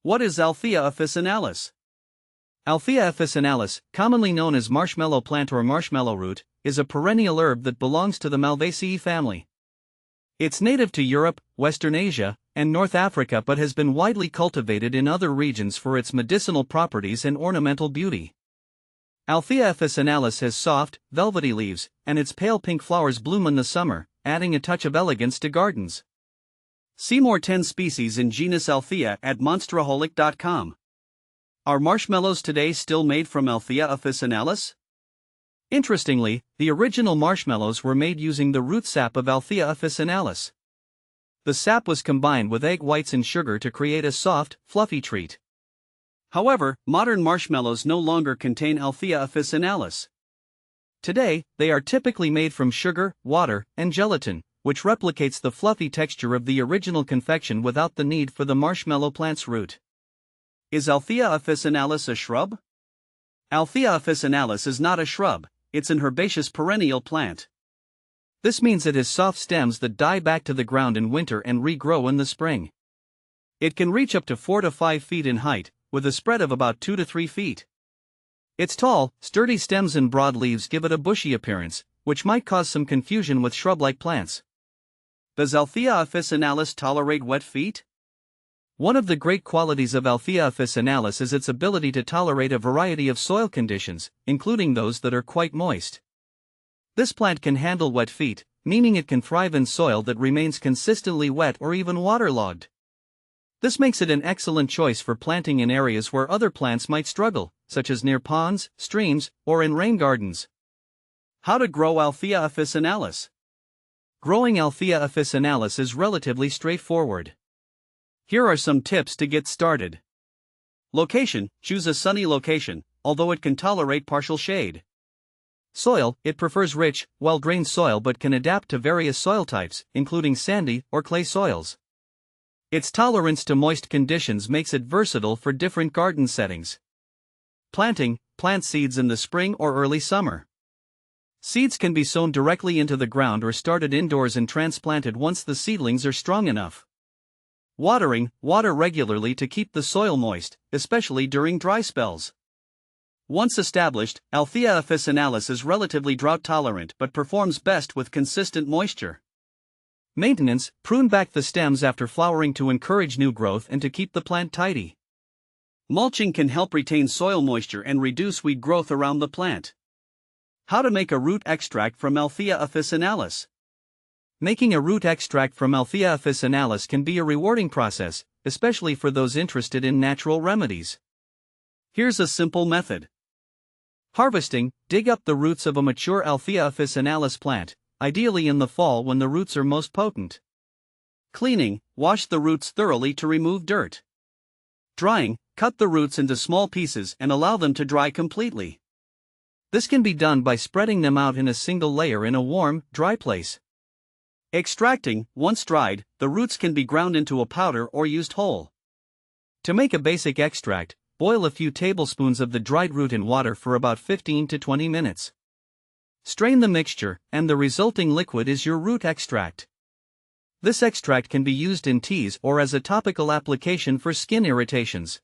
What is Althaea officinalis? Althaea officinalis, commonly known as marshmallow plant or marshmallow root, is a perennial herb that belongs to the Malvaceae family. It's native to Europe, Western Asia, and North Africa but has been widely cultivated in other regions for its medicinal properties and ornamental beauty. Althaea officinalis has soft, velvety leaves, and its pale pink flowers bloom in the summer, adding a touch of elegance to gardens. See more 10 species in genus Althaea at monsteraholic.com. Are marshmallows today still made from Althaea officinalis? Interestingly, the original marshmallows were made using the root sap of Althaea officinalis. The sap was combined with egg whites and sugar to create a soft, fluffy treat. However, modern marshmallows no longer contain Althaea officinalis. Today, they are typically made from sugar, water, and gelatin, which replicates the fluffy texture of the original confection without the need for the marshmallow plant's root. Is Althaea officinalis a shrub? Althaea officinalis is not a shrub, it's an herbaceous perennial plant. This means it has soft stems that die back to the ground in winter and regrow in the spring. It can reach up to 4 to 5 feet in height, with a spread of about 2 to 3 feet. Its tall, sturdy stems and broad leaves give it a bushy appearance, which might cause some confusion with shrub-like plants. Does Althaea officinalis tolerate wet feet? One of the great qualities of Althaea officinalis is its ability to tolerate a variety of soil conditions, including those that are quite moist. This plant can handle wet feet, meaning it can thrive in soil that remains consistently wet or even waterlogged. This makes it an excellent choice for planting in areas where other plants might struggle, such as near ponds, streams, or in rain gardens. How to grow Althaea officinalis? Growing Althaea officinalis is relatively straightforward. Here are some tips to get started. Location: choose a sunny location, although it can tolerate partial shade. Soil: it prefers rich, well-drained soil but can adapt to various soil types, including sandy or clay soils. Its tolerance to moist conditions makes it versatile for different garden settings. Planting: plant seeds in the spring or early summer. Seeds can be sown directly into the ground or started indoors and transplanted once the seedlings are strong enough. Watering: water regularly to keep the soil moist, especially during dry spells. Once established, Althaea officinalis is relatively drought-tolerant but performs best with consistent moisture. Maintenance: prune back the stems after flowering to encourage new growth and to keep the plant tidy. Mulching can help retain soil moisture and reduce weed growth around the plant. How to make a root extract from Althaea officinalis. Making a root extract from Althaea officinalis can be a rewarding process, especially for those interested in natural remedies. Here's a simple method. Harvesting: dig up the roots of a mature Althaea officinalis plant, ideally in the fall when the roots are most potent. Cleaning: wash the roots thoroughly to remove dirt. Drying: cut the roots into small pieces and allow them to dry completely. This can be done by spreading them out in a single layer in a warm, dry place. Extracting: once dried, the roots can be ground into a powder or used whole. To make a basic extract, boil a few tablespoons of the dried root in water for about 15 to 20 minutes. Strain the mixture, and the resulting liquid is your root extract. This extract can be used in teas or as a topical application for skin irritations.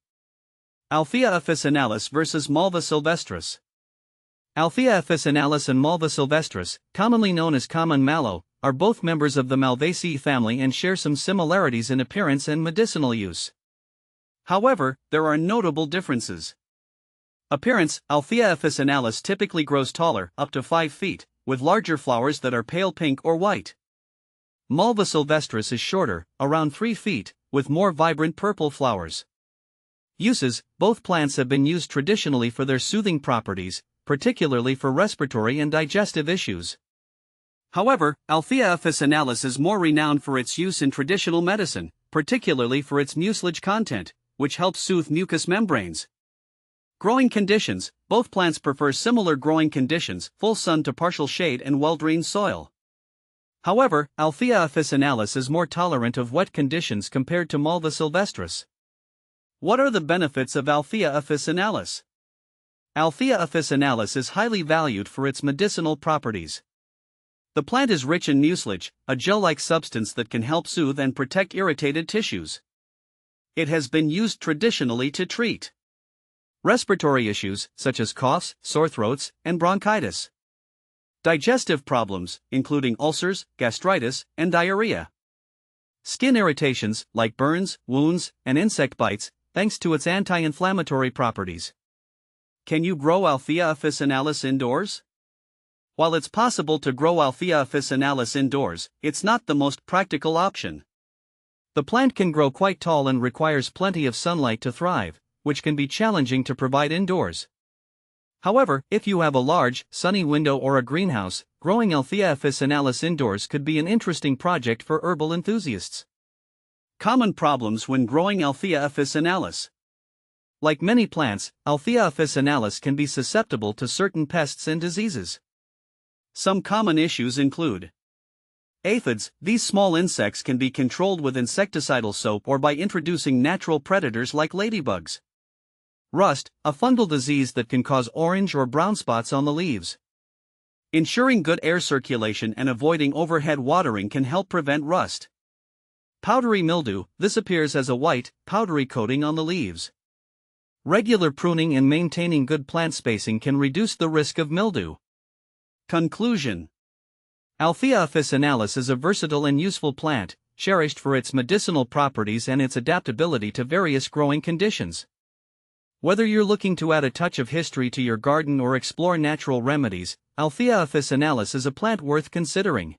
Althaea officinalis versus Malva sylvestris. Althaea officinalis and Malva sylvestris, commonly known as common mallow, are both members of the Malvaceae family and share some similarities in appearance and medicinal use. However, there are notable differences. Appearance: Althaea officinalis typically grows taller, up to 5 feet, with larger flowers that are pale pink or white. Malva sylvestris is shorter, around 3 feet, with more vibrant purple flowers. Uses: both plants have been used traditionally for their soothing properties, particularly for respiratory and digestive issues. However, Althaea officinalis is more renowned for its use in traditional medicine, particularly for its mucilage content, which helps soothe mucous membranes. Growing conditions: both plants prefer similar growing conditions, full sun to partial shade and well-drained soil. However, Althaea officinalis is more tolerant of wet conditions compared to Malva sylvestris. What are the benefits of Althaea officinalis? Althaea officinalis is highly valued for its medicinal properties. The plant is rich in mucilage, a gel-like substance that can help soothe and protect irritated tissues. It has been used traditionally to treat respiratory issues, such as coughs, sore throats, and bronchitis. Digestive problems, including ulcers, gastritis, and diarrhea. Skin irritations, like burns, wounds, and insect bites, thanks to its anti-inflammatory properties. Can you grow Althaea officinalis indoors? While it's possible to grow Althaea officinalis indoors, it's not the most practical option. The plant can grow quite tall and requires plenty of sunlight to thrive, which can be challenging to provide indoors. However, if you have a large, sunny window or a greenhouse, growing Althaea officinalis indoors could be an interesting project for herbal enthusiasts. Common problems when growing Althaea officinalis. Like many plants, Althaea officinalis can be susceptible to certain pests and diseases. Some common issues include aphids. These small insects can be controlled with insecticidal soap or by introducing natural predators like ladybugs. Rust, a fungal disease that can cause orange or brown spots on the leaves. Ensuring good air circulation and avoiding overhead watering can help prevent rust. Powdery mildew. This appears as a white, powdery coating on the leaves. Regular pruning and maintaining good plant spacing can reduce the risk of mildew. Conclusion. Althaea officinalis is a versatile and useful plant, cherished for its medicinal properties and its adaptability to various growing conditions. Whether you're looking to add a touch of history to your garden or explore natural remedies, Althaea officinalis is a plant worth considering.